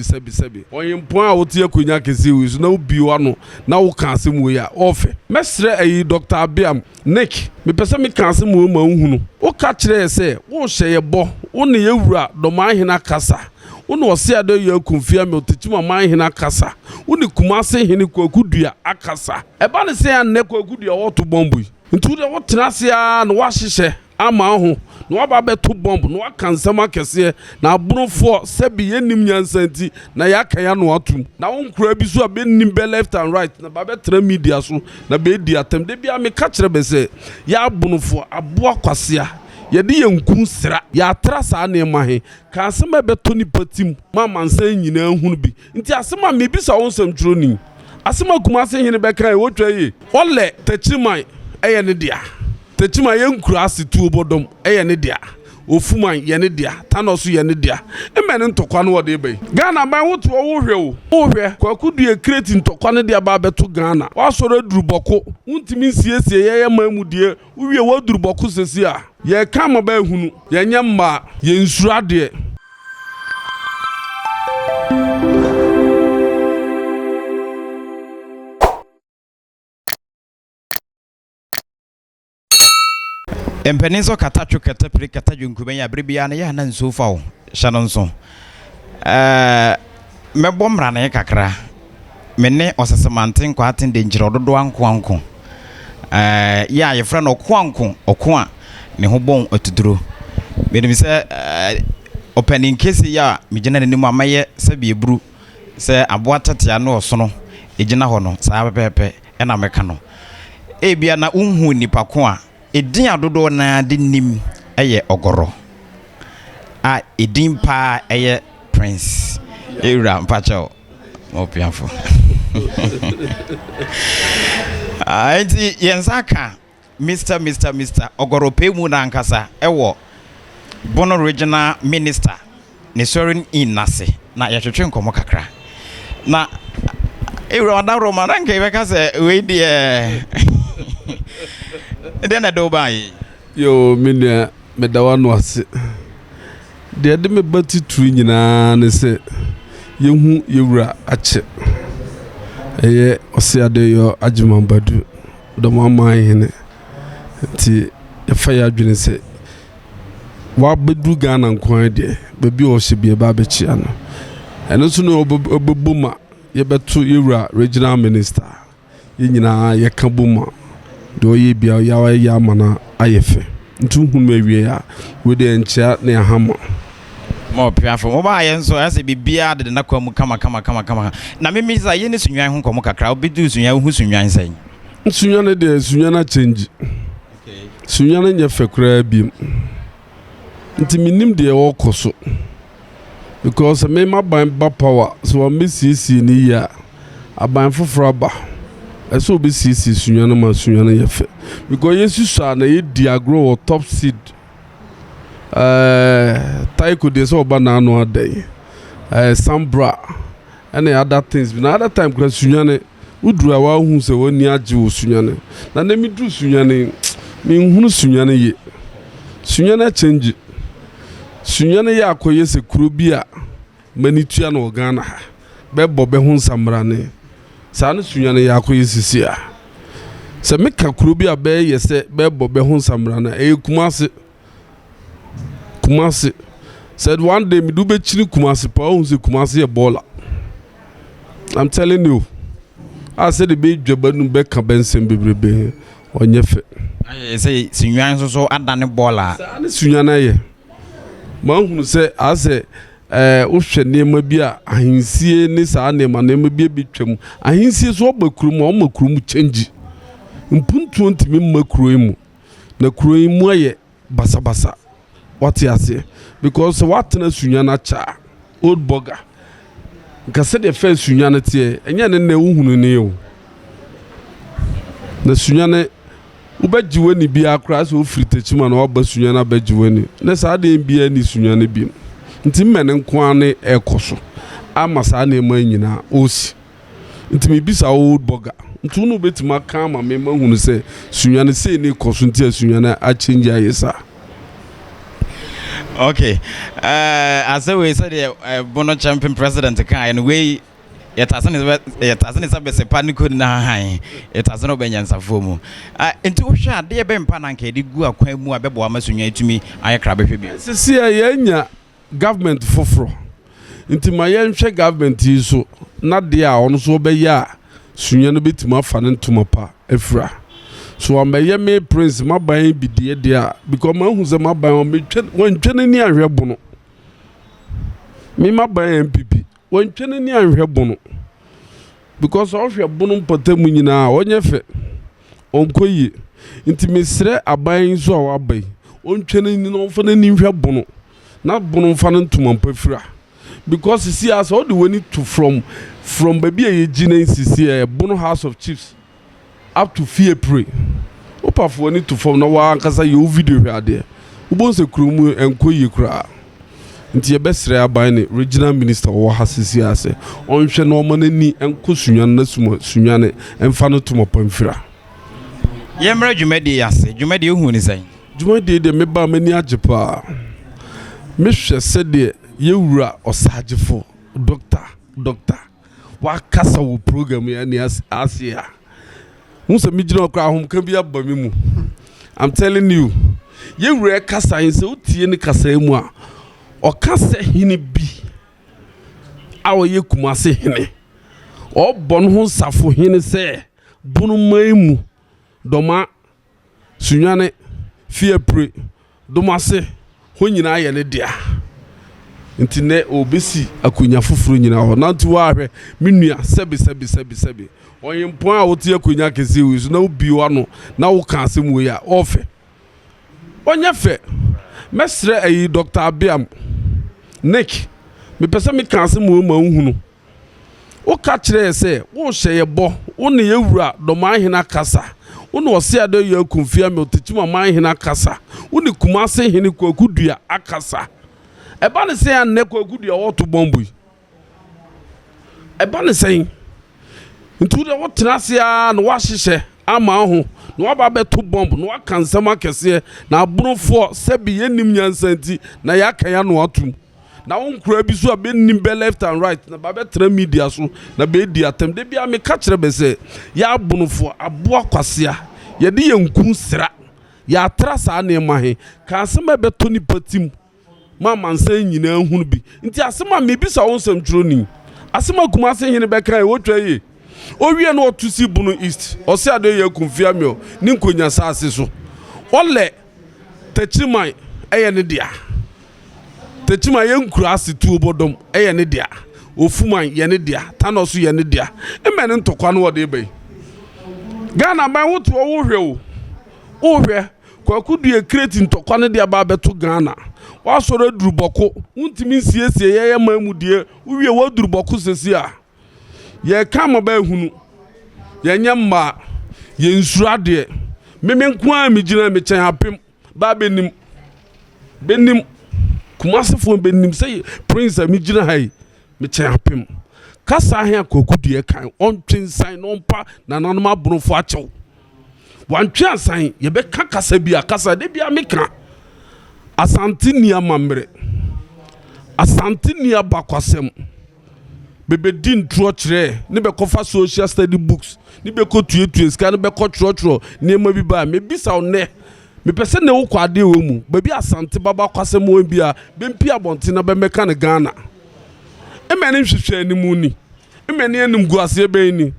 sebi oyin point a wotie akunya kesi wi so na obi wano na wo kan asem we ya ofe mesre ayi Dr. Abeam Nick me pese me kan asem wo ma nhunu wo ka kire se wo hye bo wo ne yewura do man hena kasa wo ne ose ade ye akumfia me otichima man hena kasa wo ne kumase hene kwakudua akasa eba ne se an ne kwakudua wo to bombu ntu de wo tenase a na wa hyehye ama ho no aba beto bomb no akansama kese na abronfo sebi yenim nyansanti na yakaya no atum na wonkura bi so abenim be left and right na ba betra media so na be di atem de bia me ka kire be se ya abronfo aboa kwasea ye de yankun sra ya trasa na emahe ka asema beto ni patim mama nsan nyina hunu bi nti asema me bi sa wonsam twro ni asema kuma se hene be kan wo twaye ole tachiman eye ne dia Techima yankura asitu obodom eye ne dia ofuman ye ne dia tanoso ye ne dia emene ntokwa no wode bai Ghana ban woto wo hwe kwakudue create ntokwa ne dia ba beto Ghana wasoro duruboko untimi nsiesie ye mamudie uwie wo duruboko sesi a ye kama ba hunu ye nyamma ye nsurade Empenizo katachu katapri kataju nkubenya bribia na ya na nsofa o shanonso mebomra na kakra mene osesemanten kwa atende njiro dodo anko ya yefra no kwanko okwa ne ho bon otuduro me se opening case ya migina ne mu amaye se biebru se aboa tatia no osono ejina ho no saa pepepe na meka no ebia na unhu nipa ko a edin adodo na de nim eye ogoro a edin pa eye prince era mpacho opiafo aiti yensaka Mr. ogoro pemu na nkasa ewo Bono regional minister ne sorin inase na yatwetwe nkomo kakra na era da Roma na nke beka se we die Dena do bai yo minia medawa no ase de me bati tru nyina ne se yehu yewura ache eye osiade yo ajimambadu do mama hene ti efa ya adwene se wa bedu Ghana nkwan de bebi o hye bie ba bechi ano eno so no obebuma ye beto yewura regional minister ye nyina ye kabuma do ye bia ya mana ayefe ntu hunu awie ya we de encha na hama mo piafo mo ba yenso ase bibia de na kwamu kama na mimi za ye ne sunwan ho komo kakra obidu sunwan hu sunwan sai sunwan de sunwan na change okay sunwan nya fekra bi nti minim de wo koso because me ma ban ba power so me sisi ni ya aban foforo ba eso be sisi sunyana ma sunyana yefe because yesu sa na ye diagro or top seed taiko de so ba na no adai sambra and other things but other time kra sunyana udura wa hu se woni age wo sunyana na na mi du sunyana mi hunu sunyana ye sunyana change sunyana ya akoye se kuro bi a manitua na Ghana ha be bobe hu samra ne Sanu sunyane yako yesisia se meka kuro bi abe yese be bobe ho samrana kumase said one day me do be chini kumase pa hu se kumase e baller. I'm telling you I said the be dwabanu be ka bensem bebrebe onyefe I say sunyan so adane baller sanu sunyana ye ma hu se ase uhwe nema bi a ahinsie ne saa nema bi betwam ahinsie so obakuru mu omakuru mu change mpuntu ntimi makuru mu na kuru mu aye basabasa what you say because what na sunya na cha old burger nkase de fe sunya na tie enya ne na uhunu ne yo na sunya ne ubajiwe ni bi akra so ofritechima na oba sunya na bajiwe ni na saa de bia ni sunya ne bi nti mene nkwane ekoso ama saa na ema nyina osi nti me bisa old burger nti no betima ka ma me mahunu se sunya ne se ne koso nti sunya na a change ayesa Okay. As we said, the Bono champion president and we it hasn't a best panic na high. It has no benyan safomu. Into share dear Ben Pananke, did go a quamu a bebo amasunya to me. I crab if see a yenya government fofro. Into my young government is so not dear on so be ya. Sunya bit my fan to my pa, Efra. So I'm a yeme prince, my buying be dear, because my who's a my buy on me when Jenny near Bono. Me my buy MPP. When Jenny near Bono. Because of your Bono Potemina, on your fe. On Koye. Into Mr. a buying so I buy. On Jenny no for the new Bono. Not Bono fan to my prefer. Because you see us all the way to from baby a genesis here, Bono House of Chiefs. Up to fear pray. Opa for need to form no one kasa you video here there. Ubon se krumu enko yi kra. Nti ye besre aban regional minister wo hasisi ase. Onhwe no mo nani enko sunyan na sunyan emfa no to mo pamfira. Ye mra dwumadi ase. Dwumadi hu ni san. Dwumadi de me ba mani ajepa. Me hwe se de ye wura osagefo doctor. Wa kasa wo program ya ni ase ya. I'm telling you, you were kasa in so tieni kasa emwa or kasa hini bi awo ye kumase hini o bon ho safo hini se bunu maimu doma sunyane fie pre doma se ho nyina ye ne dia ntine obesi akunya fufuru nyina ho nanti wa hwe menua sebi oyin point a wotie akunya kesi wi so na obi wano na wo kan asem we ya ofe onya fe mesre ayi Dr. Abeam Nick me pese me kan asem wo ma nhunu wo ka kire se wo hye ye bo wo ne ye wura do ma hina kasa wo ne ose ade ye akumfia me otechima ma hina kasa wo ne kumase hini kwakudua akasa eba ne se an ne kwakudua wo to bombu eba ne se ntu de wo tenasia na wa hyehyɛ ama ho na wa ba beto bomb na wa kansama kese na abunofo sebi yenim nyansanti na ya kaya no atum na wo nkura bi so abenim be left and right na ba betra media so na be di atem de bia me ka kire be se ya abunofo aboa kwasea ye de yankun sra ya trasa na emahe ka asema beto ni patim mama nsan nyina hunu bi nti asema me bi sa wo nsam twro ni asema kuma se hene be kan wo twaye owie no otusi bunu east ose ade ye kumfia mio ni nkonya saase so ole tachiman eye ne dia tachiman ye nkura ase tu obodom eye ne dia ofuman ye ne dia tanoso ye ne dia emene ntokwa no wode bai Ghana ban woto wo hwe o hwe kwakudu e create ntokwa ne dia ba beto Ghana wasoro duruboko untimi nsiesie ye mamudie uwie wo duruboko sesi a ye kama ba hunu ye nyamma ye nsurade meme nkoa me gina me chen apem ba benim kumasefo benim say prince me gina hai me chen apem kasa ahia kokudu ye kan ontwen san no mpa na nanoma brofo achew wantwe asan ye be kasa bia kasa de bia meka asante ni amamre asante ni abakwasem bebe din tro kire ne be kofa social study books ne be ko tuetue ska ne be ko tro ne ma bi ba me bisa one me pese ne wo kwade wo mu babi asante baba kwasem wo bia be mpi abonte na be meka ne Ghana emene hwehwe ani mu ni emene anim guase be ni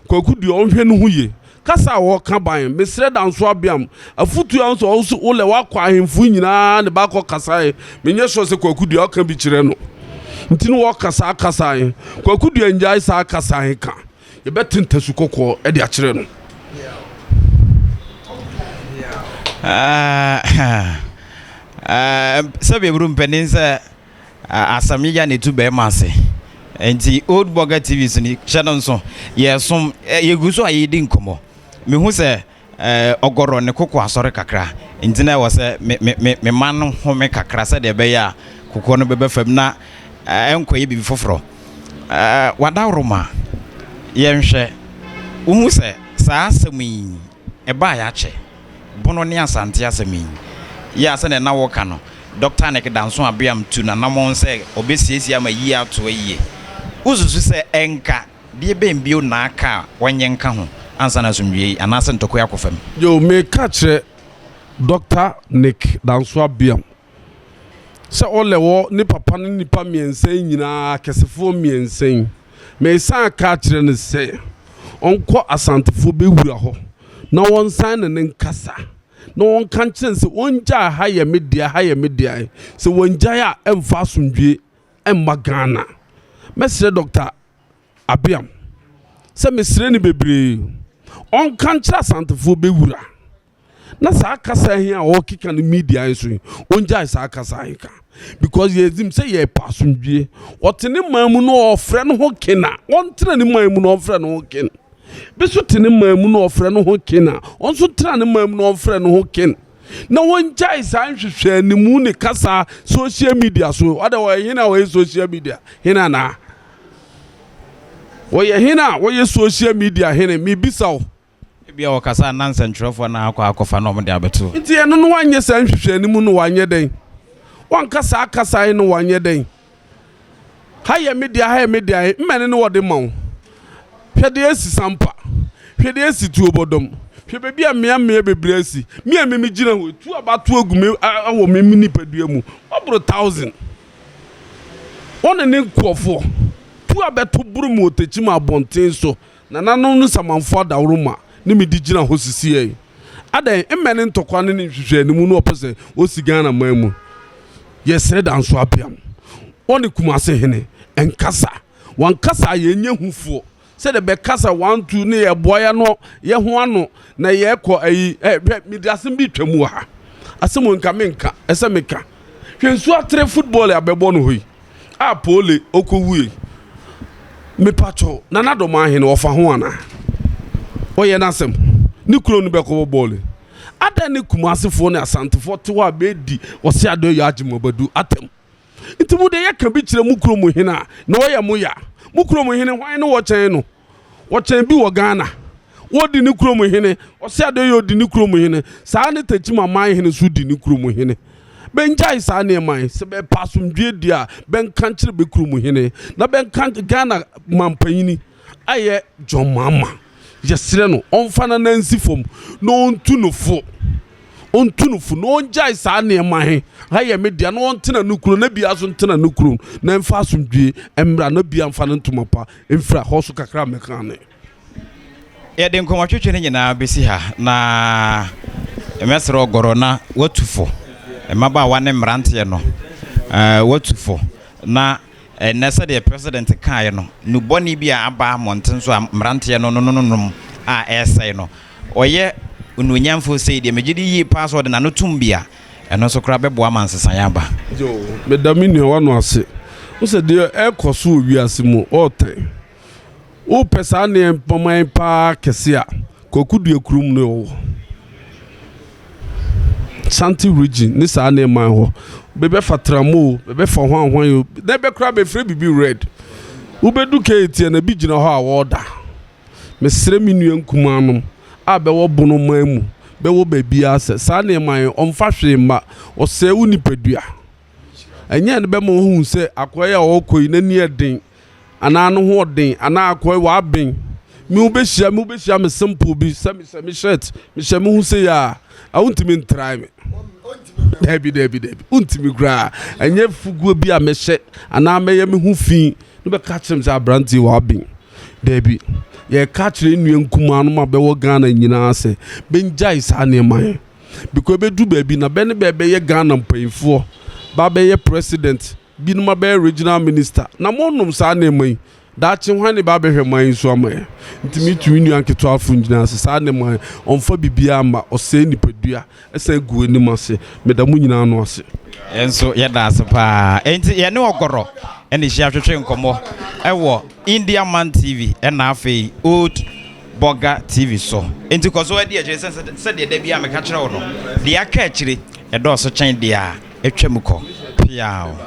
kwakudu onhwe no huye kasa wo ka ban mesre Danso Abeam afutu anso also wo le wakwa ahemfu nyina ne ba ko kasa menye so se kwakudu aka bi kire no ntino wo kasa kwakudu enjai sa kasa ka ye betentasu kokko e de a kire no sabe buru mpanin se asamiya ne tu be mase enti old burger tv so ni channel so ye som ye guso ayedi nkomo me hu se ogoro ne kokko asore kakra enti na wo se me man ho me kakra se de be ya kokko no be fam na enkoye bi foforo wadawroma ye nhwe wo hu se sa asemi e ba ya che bono ne asante asemi ya se ne na wo ka no Dr. Nick Danso Abeam to Nanamon say, obesies yama ye out to a ye. Uzu say enka, dear Ben Bio Naka, one young cahu, answer as ye, and answer to Quakofem. You may catch Dr. Nick Danso Abeam. So all the war, nipa pan nipa me and saying, you know, Cassifo me and saying, may son catch and say, Uncle Asantifo be wuraho. No one sign and then cassa. No one can chance one jar higher media. So one jaya and fasten be and magana. Mestre Dr. Abeam. Say Miss Renny Bebre. On can't Asantifo be wura. Na saa kasa here or kick and media so onja saa kasa hika because ye him say ye pasundwe what ni mamu no ofre no ho kena on tra ni mamu no ofre no ho ken be so tini mamu no ofre no ho kena on so tra ni mamu no ofre no ho ken na onja saa nhwehwe ni mu ne kasa social media so other hina we social media hina na wo ye hina wo ye social media hina mi bisaw Bia wakasa nansen trofo na akwa no mde abeto nti eno no wanye sa nhwehwe ni mu no wanye den wankasa akasa no wanye den haye media mmene ne wode mawo hwede esi sampa hwede esi tuobodom hwebe bia mmea bebre esi me gina ho tu abato agume awo me nipadua mu obro 1000 one ne nkofo tu abeto buru mu otechima abonten so na nanom no samanfo adawroma ni mi di gina ho sisi e adan mmene ntokwa ne nhwehwe ni mu no opese osigana mamu yesre Danso Abeam oni kumase hene enkasa wankasa yenye hufuo se de be kasa 1 2 ne ye boya no ye ho ano na ye ko ayi mi asem bi twam ha asem nka menka ese meka hwensu atre football abebo no hoyi a pole okowue me pacho nanado ma hene ofa ho ana oye nasem ni kuro no be ko ball ada ni kumasefo ne asantefo te wa bedi wose ado ya agimobadu atem ntimu de yaka bi kire mu kuro mu hena na oye mu ya mu kuro mu hene hwan no wo chen bi wo Ghana wo di ni kuro mu hene wose ado yo di ni kuro mu hene saa ne tachima man hene su di ni kuro mu hene benjai saa ne man se be pasumdwe dia ben kankire be kuro mu hene na ben kan Ghana mampanyini aye John Mama yesire no onfana nansi fom no ontunufo no onjai saa ne man haye media no ontena nukuru na bia so ntena nukuru na mfa asumdwe emra na bia mfa ntomapa emfra hoso kakra mekane ye den ko matwetwe ne nyina besi ha na emesere ogoro na watufo emaba wane mrante no watufo na nessa the president kai no nu boni bia aba monten so mrante no a essay no oye ununyamfo say de megidi yi password na no tumbia eno so kra bebo amansesa yaba yo medamini wano ase wo se de ekoso wiase mu oten wo pesa ne poman pa kese a kokudu ekurum no Santi region ni sa ne man ho bebe fatramo bebe fa hwan yo de be kra be free bibi red wo bedu ketie na bi gina ho a woda mesre minua nkumanum a be wo bono mamu be wo baby ase sa ne man omfa hwe ma o se unipadua enye ne be mo hu se akoya o koi na ni eden ana no ho den ana akoya wa ben mi wo be hia me simple bi se me shirt me hia me hu se ya I want to try me. Debbie. Untimi gra. Enye fugu bi a me hye ana me ye me hu fi. No be catch him za branti wa bin. Debbie. Ye catch re nua nkuma no ma be wo Ghana nyina ase. Benjai sa ne man. Because be du baby na be ne be ye Ghana mpanyfo. Ba be ye president. Bi no ma be regional minister. Na mo nom sa ne man. Dachi hwane ba be hweman so amaya ntimi tuinu anketo afo nyina se sa ne man onfa bibia ma ose nipadua ese gu anim ase medamu nyina no ase enso ye da ase pa enti ye ne ogoro ene hia hwehwe nkomo ewo India Man TV na afei Old Burger TV so enti koso ade eje se de da bia me ka kire wo no de aka akire e do so chen de a etwam ko piao